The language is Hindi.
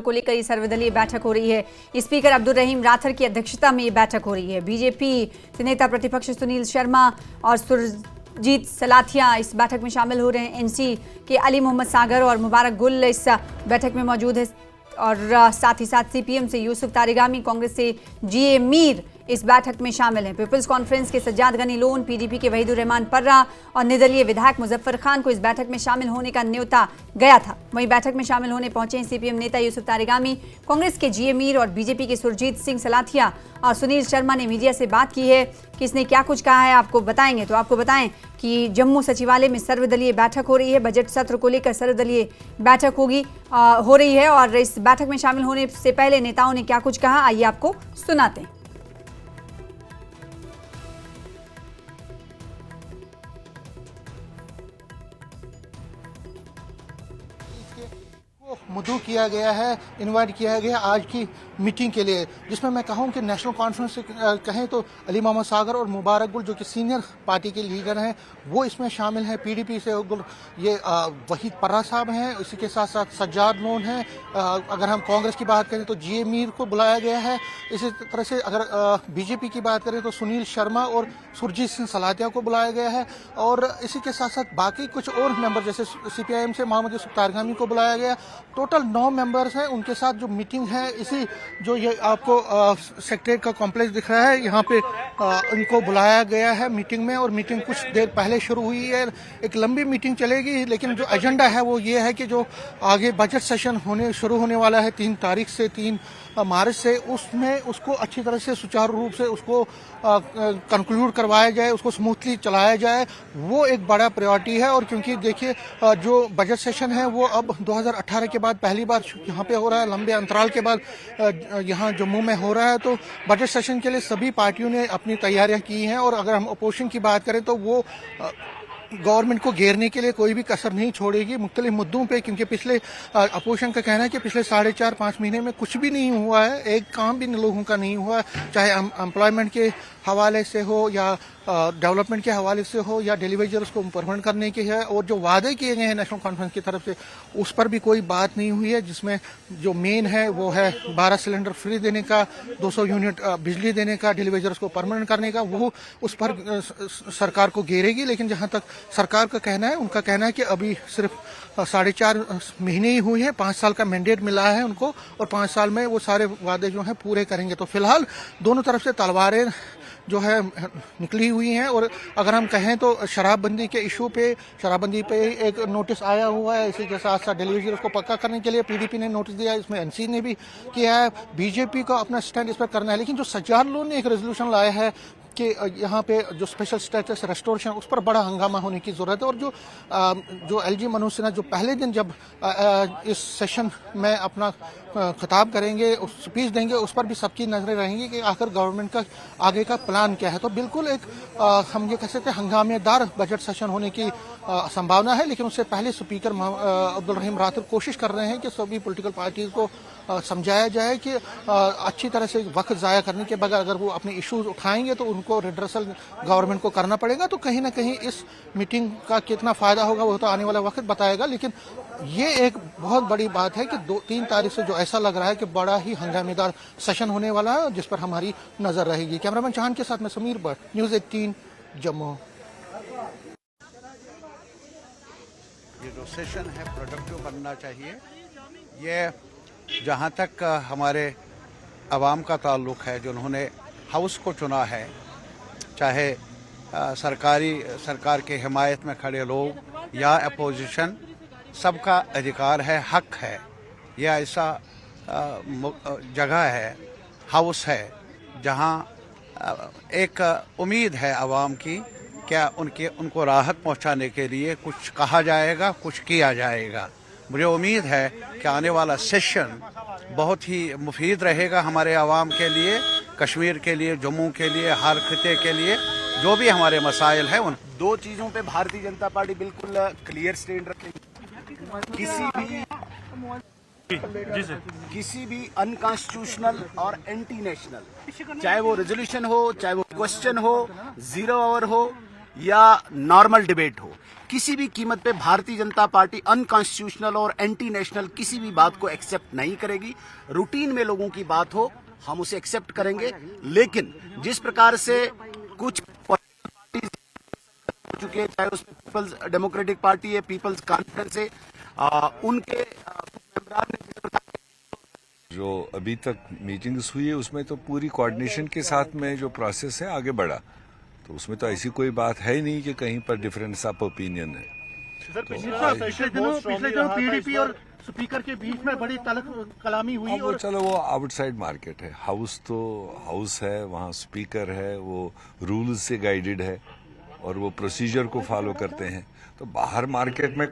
को लेकर ये सर्वदलीय बैठक हो रही है। स्पीकर अब्दुल रहीम राथर की अध्यक्षता में ये बैठक हो रही है। बीजेपी से नेता प्रतिपक्ष सुनील शर्मा और सुरजीत सलाथिया इस बैठक में शामिल हो रहे हैं। एनसी के अली मोहम्मद सागर और मुबारक गुल इस बैठक में मौजूद है और साथ ही साथ सीपीएम से यूसुफ तारिगामी, कांग्रेस से जीए मीर इस बैठक में शामिल हैं। पीपल्स कॉन्फ्रेंस के सज्जाद गनी लोन, पीडीपी के वहीदुर रहमान पर्रा और निर्दलीय विधायक मुजफ्फर खान को इस बैठक में शामिल होने का न्योता गया था। वहीं बैठक में शामिल होने पहुंचे हैं सीपीएम नेता यूसुफ तारिगामी, कांग्रेस के जीए मीर और बीजेपी के सुरजीत सिंह सलाथिया और सुनील शर्मा ने मीडिया से बात की है कि इसने क्या कुछ कहा है आपको बताएंगे। तो आपको बताएं कि जम्मू सचिवालय में सर्वदलीय बैठक हो रही है। बजट सत्र को लेकर सर्वदलीय बैठक हो रही है और इस बैठक में शामिल होने से पहले नेताओं ने क्या कुछ कहा, आइए आपको सुनाते हैं। मदऊ किया गया है, इनवाइट किया गया आज की मीटिंग के लिए, जिसमें मैं कहूं कि नेशनल कॉन्फ्रेंस से कहें तो अली मोहम्मद सागर और मुबारक गुल जो कि सीनियर पार्टी के लीडर हैं वो इसमें शामिल हैं। पीडीपी से ये वहीद पर्रा साहब हैं, इसी के साथ साथ सज्जाद लोन हैं। अगर हम कांग्रेस की बात करें तो जीए मीर को बुलाया गया है। इसी तरह से अगर बीजेपी की बात करें तो सुनील शर्मा और सुरजीत सिंह सलाथिया को बुलाया गया है और इसी के साथ साथ बाकी कुछ और मेंबर जैसे सीपीआईएम से मोहम्मद यूसुफ तारिगामी को बुलाया गया। टोटल 9 मेंबर्स हैं। उनके साथ जो मीटिंग है, इसी जो ये आपको सेक्रेटरीट का कॉम्प्लेक्स दिख रहा है, यहाँ पे इनको बुलाया गया है मीटिंग में और मीटिंग कुछ देर पहले शुरू हुई है। एक लंबी मीटिंग चलेगी, लेकिन जो एजेंडा है वो ये है कि जो आगे बजट सेशन शुरू होने वाला है 3 तारीख से 3 मार्च से, उसमें उसको अच्छी तरह से सुचारू रूप से उसको कंक्लूड करवाया जाए, उसको स्मूथली चलाया जाए, वो एक बड़ा प्रायोरिटी है। और क्योंकि देखिए जो बजट सेशन है वो अब 2018 के बाद पहली बार यहाँ पे हो रहा है, लंबे अंतराल के बाद यहाँ जम्मू में हो रहा है। तो बजट सेशन के लिए सभी पार्टियों ने अपनी तैयारियां की हैं और अगर हम अपोजिशन की बात करें तो वो गवर्नमेंट को घेरने के लिए कोई भी कसर नहीं छोड़ेगी मुख्तलिफ मुद्दों पे, क्योंकि पिछले अपोजिशन का कहना है कि पिछले 4.5-5 महीने में कुछ भी नहीं हुआ है, एक काम भी लोगों का नहीं हुआ, चाहे एम्प्लॉयमेंट के हवाले से हो या डेवलपमेंट के हवाले से हो या डेली वेजर्स को परमानेंट करने के है। और जो वादे किए गए हैं नेशनल कॉन्फ्रेंस की तरफ से उस पर भी कोई बात नहीं हुई है, जिसमें जो मेन है वो है 12 सिलेंडर फ्री देने का, 200 यूनिट बिजली देने का, डेली वेजर्स को परमानेंट करने का, वो उस पर सरकार को घेरेगी। लेकिन जहां तक सरकार का कहना है, उनका कहना है कि अभी सिर्फ 4.5 महीने ही हुए हैं, 5 साल का मैंडेट मिला है उनको और 5 साल में वो सारे वादे जो हैं पूरे करेंगे। तो फिलहाल दोनों तरफ से तलवारें जो है निकली हुई हैं। और अगर हम कहें तो शराबबंदी के इशू पे, शराबबंदी पे एक नोटिस आया हुआ है, इसी के साथ साथ डेलीवेजर उसको पक्का करने के लिए पीडीपी ने नोटिस दिया है, इसमें एनसी ने भी किया है, बीजेपी को अपना स्टैंड इस पर करना है। लेकिन जो सज्जाद लोन ने एक रेजोल्यूशन लाया है कि यहाँ पे जो स्पेशल स्टेटस रेस्टोरेशन, उस पर बड़ा हंगामा होने की जरूरत है। और जो एलजी मनोज सिन्हा जो पहले दिन जब इस सेशन में अपना खिताब करेंगे, स्पीच देंगे, उस पर भी सबकी नजरें रहेंगी कि आखिर गवर्नमेंट का आगे का प्लान क्या है। तो बिल्कुल एक हम ये कह सकते हैं हंगामेदार बजट सेशन होने की संभावना है। लेकिन उससे पहले स्पीकर अब्दुल रहीम राथर कोशिश कर रहे हैं कि सभी पॉलिटिकल पार्टीज को समझाया जाए कि अच्छी तरह से वक्त ज़ाया करने के बगैर अगर वो अपने इश्यूज उठाएंगे तो उनको रिड्रेसल गवर्नमेंट को करना पड़ेगा। तो कहीं ना कहीं इस मीटिंग का कितना फ़ायदा होगा वो तो आने वाला वक्त बताएगा। लेकिन ये एक बहुत बड़ी बात है कि 2-3 तारीख से जो ऐसा लग रहा है कि बड़ा ही हंगामेदार सेशन होने वाला है, जिस पर हमारी नज़र रहेगी। कैमरामैन चाहन के साथ मैं समीर भट्ट, न्यूज़ 18 जम्मू। ये जो सेशन है प्रोडक्टिव बनना चाहिए। ये जहाँ तक हमारे अवाम का ताल्लुक़ है, जिन्होंने हाउस को चुना है, चाहे सरकार के हिमायत में खड़े लोग या अपोजिशन, सबका अधिकार है, हक है। यह ऐसा जगह है, हाउस है, जहाँ एक उम्मीद है अवाम की, क्या उनको राहत पहुंचाने के लिए कुछ कहा जाएगा, कुछ किया जाएगा। मुझे उम्मीद है कि आने वाला सेशन बहुत ही मुफीद रहेगा हमारे अवाम के लिए, कश्मीर के लिए, जम्मू के लिए, हर खिते के लिए, जो भी हमारे मसाइल हैं। उन 2 चीज़ों पे भारतीय जनता पार्टी बिल्कुल क्लियर स्टैंड रखेगी। किसी भी अनकॉन्स्टिट्यूशनल और एंटी नेशनल, चाहे वो रेजोल्यूशन हो, चाहे वो क्वेश्चन हो, 0 आवर हो, या नॉर्मल डिबेट हो, किसी भी कीमत पे भारतीय जनता पार्टी अनकॉन्स्टिट्यूशनल और एंटी नेशनल किसी भी बात को एक्सेप्ट नहीं करेगी। रूटीन में लोगों की बात हो हम उसे एक्सेप्ट करेंगे, लेकिन जिस प्रकार से कुछ पार्टी हो चुके हैं, चाहे उसमें पीपल्स डेमोक्रेटिक पार्टी है, पीपल्स कॉन्फ्रेंस है, उनके मेंबरान ने जो अभी तक मीटिंग्स हुई है उसमें तो पूरी कोऑर्डिनेशन के साथ में जो प्रोसेस है आगे बढ़ा, तो उसमें तो ऐसी कोई बात है ही नहीं कि कहीं पर डिफरेंस ऑफ ओपिनियन है। पिछले दिनों पीडीपी और स्पीकर के बीच में बड़ी कलामी हुई वो चलो वो आउटसाइड मार्केट है, हाउस तो हाउस है, वहाँ स्पीकर है, वो रूल्स से गाइडेड है और वो प्रोसीजर को फॉलो करते हैं। तो बाहर मार्केट में